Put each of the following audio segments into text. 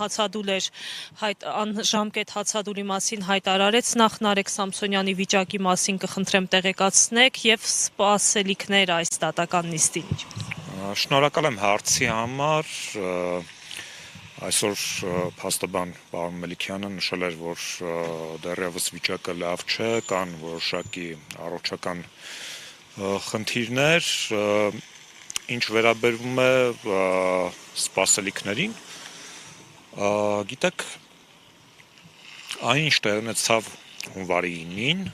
Հացադուլ էր անժամկետ հացադուլի մասին հայտարարեց նախ Նարեկ Սամսոնյանի վիճակի մասին կխնդրեմ տեղեկացնեք եւ սպասելիքներ այս դատական նիստին։ Շնորհակալ եմ հարցի համար։ Այսօր փաստաբան պարոն Մելիքյանը նշել էր, որ դեռևս վիճակը լավ չէ, կան որոշակի առողջական խնդիրներ, ինչ վերաբերում է սպասելիքներին, գիտեք, այն ինչ տեղի ունեցավ հունվարի 9-ին,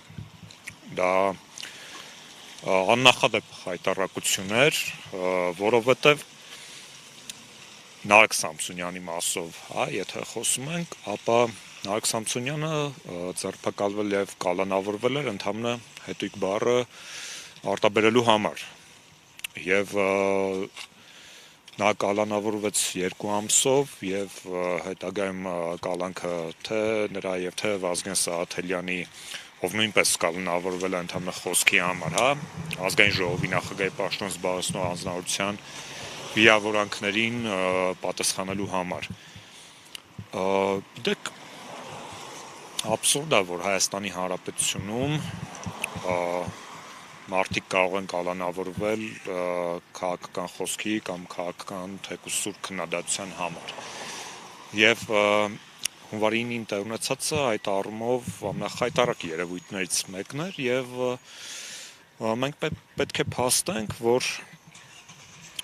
դա աննախադեպ հայտարարություն էր, որովհետև Նարեկ Սամսոնյանի մասով, եթե խոսում ենք, ապա Նարեկ Սամսոնյանը ձերբակալվել եւ կալանավորվել էր ընդհանրը հետույք բառը արտաբերելու համար։ Եվ նա կալանավորվեց 2 ամսով եւ հետագայում կալանքը թե նրա եւ թե Վազգեն Սահաթելյանի, ով նույնպես կալանավորվել է ընդհանրը խոսքի համար, ազգային ժողովի նախագահի պաշտոն զբաղեցնող անձնավորության վիրավորանքներին պատասխանելու համար։ Գիտեք, աբսուրդ է, որ Հայաստանի Հանրապետությունում մարդիկ կարող են կալանավորվել քաղաքական խոսքի կամ քաղաքական թեկուզ սուր քննադատության համար։ Եվ հունվարի 9-ին տեղ ունեցածը այդ առումով ամենախայտառակ երևույթներից մեկն էր եւ մենք պետք է փաստենք, որ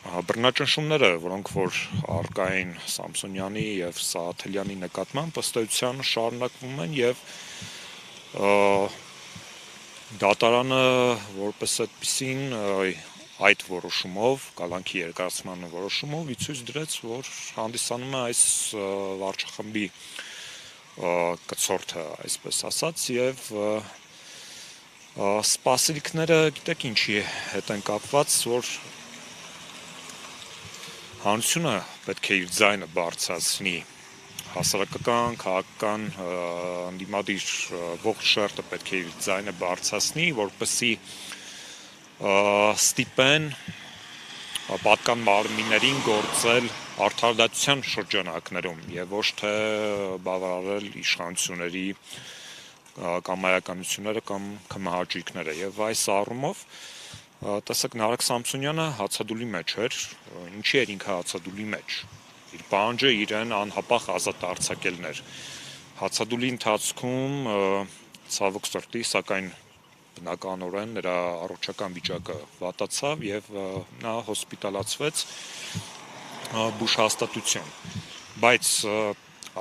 բռնաճնշումները, որոնք որ առկա էին Սամսոնյանի եւ Սահաթելյանի նկատմամբ, ըստ էության շարունակվում են եւ դատարանը որպես այդպիսին այդ որոշումով, կալանքի երկարացման որոշումով ցույց դրեց, որ հանդիսանում է այս վարչախմբի կցորդը, այսպես ասած, եւ սպասելիքները, գիտեք ինչի հետ են կապված, որ հանրությունը պետք է իր ձայնը բարձրացնի, հասարակական, քաղաքական ընդդիմադիր ողջ շերտը պետք է իր ձայնը բարձրացնի, որպեսզի ստիպեն պատկան մարմիններին գործել արդարադատության շրջանակներում եւ ոչ թե բավարարել իշխանությունների կամայականությունները կամ կմահաճույքները եւ այս առումով տեսեք Նարեկ Սամսոնյանը հացադուլի մեջ էր, ինչի էր ինքը հացադուլի մեջ, իր պահանջը իրեն անհապաղ ազատ արձակելն էր, հացադուլի ընթացքում ցավոք սրտի, սակայն բնականորեն նրա առողջական վիճակը վատացավ եւ նա հոսպիտալացվեց բուժհաստատություն, բայց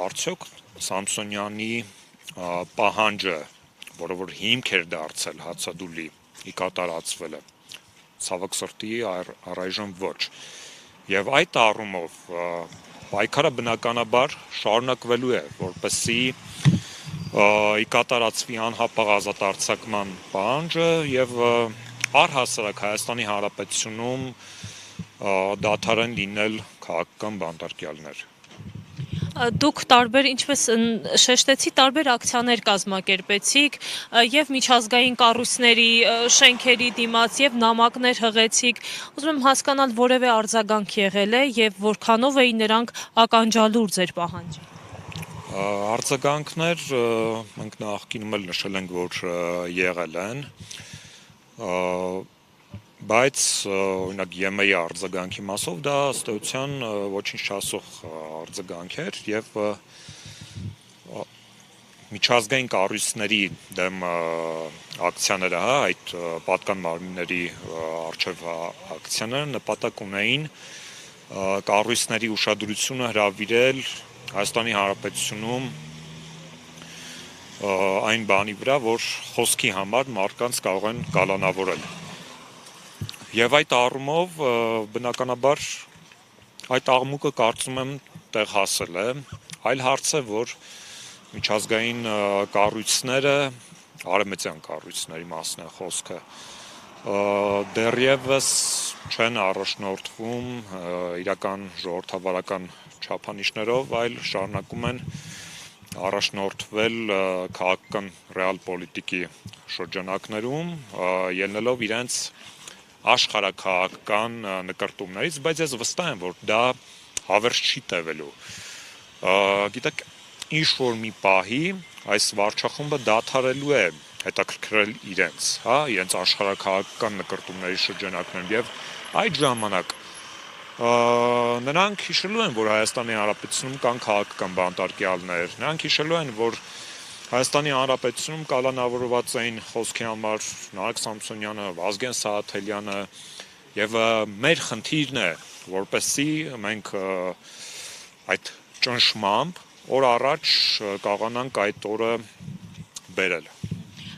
արդյոք Սամսոնյանի պահանջը, որը որ հիմք էր դարձել հացադուլի կատարածվելը, ցավոք սրտի առայժմ ոչ։ Եվ այդ առումով պայքարը բնականաբար շարունակվելու է, որպեսզի կատարածվի անհապաղ ազատ արձակման պահանջը եւ առհասարակ Հայաստանի Հանրապետությունում դադարեն լինել քաղաքական բանտարկյալներ։ Դուք տարբեր, ինչպես շեշտեցի, տարբեր ակցիաներ կազմակերպեցիք եւ միջազգային կառույցների, շենքերի դիմաց եւ նամակներ հղեցիք։ Ուզում եմ հասկանալ, որևէ արձագանք եղել է եւ որքանով էին նրանք ականջալուր ձեր պահանջին։ Արձագանքներ մենք նախկինում էլ նշել ենք, որ եղել են, բայց օրինակ ԵՄ-ի արձագանքի մասով դա ըստ էության ոչինչ չասող արձագանք էր եւ միջազգային կառույցների դեմ ակցիաները, այդ պատկան մարմինների արչեւ ակցիաները նպատակ ունեին կառույցների ուշադրությունը հրավիրել Հայաստանի Հանրապետությունում այն բանի վրա, որ խոսքի համար մարդկանց կարող են կալանավորել։ Եվ այդ առումով բնականաբար այդ աղմուկը կարծում եմ տեղ հասել է, այլ հարց է, որ միջազգային կառույցները, արևմտյան կառույցների մասն է խոսքը, դեռևս չեն առաջնորդվում իրական ժողովրդավարական չափանիշներով, այլ շարունակում են առաջնորդվել քաղաքական ռեալ պոլիտիկի շրջանակներում, ելնելով իրենց աշխարհաքաղաքական նկարտումներից, բայց ես վստահ եմ, որ դա հավերժ չի տևելու։ Գիտեք, ինչ որ մի պահի այս վարչախումբը դադարելու է հետաքրքրել իրենց, հա, իրենց աշխարհաքաղաքական նկարտումների շրջանակներում եւ այդ ժամանակ նրանք հիշելու են, որ Հայաստանի Հանրապետությունում կան քաղաքական բանտարկյալներ, նրանք հիշելու են, որ Հայաստանի Հանրապետությունում կալանավորված էին խոսքի համար Նարեկ Սամսոնյանը, Վազգեն Սահաթելյանը եւ մեր խնդիրն է, որպեսզի մենք այդ ճնշմամբ օր առաջ կարողանանք այդ օրը բերել։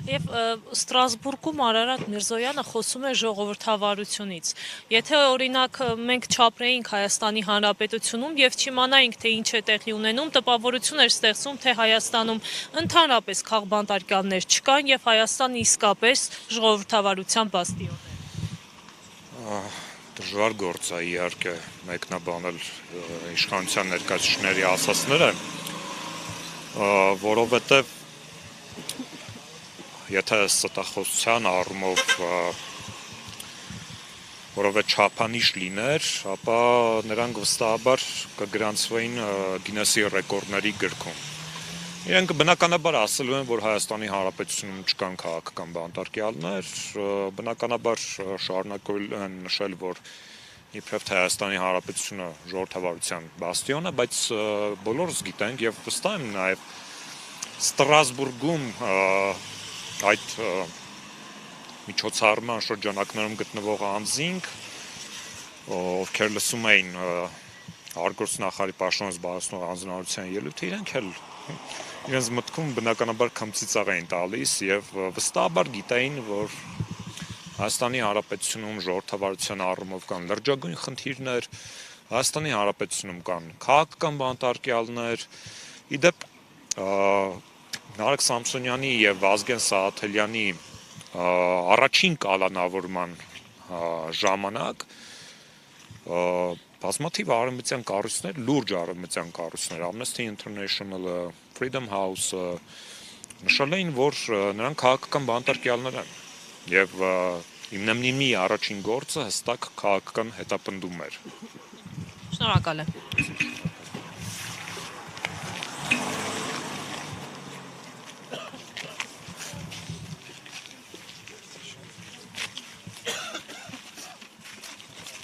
Եվ Ստրասբուրգում Արարատ Միրզոյանը խոսում է ժողովրդավարությունից։ Եթե օրինակ մենք չապրեինք Հայաստանի Հանրապետությունում եւ չիմանայինք թե ինչ է տեղի ունենում, տպավորություն էր ստեղծում, թե Հայաստանում ընդհանրապես քաղբանտարկյալներ չկան եւ Հայաստանը իսկապես ժողովրդավարության բաստիոն է։ Դժվար գործ է իհարկե մեկնաբանել իշխանության ներկայացուցիչների ասածները, որովհետեւ եթե ստախոսության առումով որովե չափանիշ լիներ, ապա նրանք վստահաբար կգրանցվեին Գինեսի ռեկորդների գրքում։ Իրենք բնականաբար ասելու են, որ Հայաստանի Հանրապետությունում չկան քաղաքական բանտարկյալներ, բնականաբար շարունակել են նշել, որ իբրև թե Հայաստանի Հանրապետությունը ժողովրդավարության բաստիոն է, բայց բոլորս գիտենք եւ վստահ եմ նաեւ Ստրասբուրգում այդ միջոցառման շրջանակներում գտնվող անձինք, ովքեր լսում էին արտգործնախարարի պաշտոնը զբաղեցնող անձնարարության ելույթը, իրենց մտքում բնականաբար քմծիծաղ էին տալիս եւ վստահաբար գիտեին, որ Հայաստանի Հանրապետությունում ժողովրդավարության առումով կան լրջագույն խնդիրներ, Հայաստանի Հանրապետությունում կան քաղաքական բանտարկյալներ, իդեպ Նարեկ Սամսոնյանի եւ Վազգեն Սահաթելյանի առաջին կալանավորման ժամանակ բազմաթիվ արևմտյան կառույցներ, լուրջ արևմտյան կառույցներ, Amnesty International-ը, Freedom House-ը նշել էին, որ նրանք քաղաքական բանտարկյալներ են եւ հիմնամնիմի առաջին գործը հստակ քաղաքական հետապնդում էր։ Շնորհակալ եմ։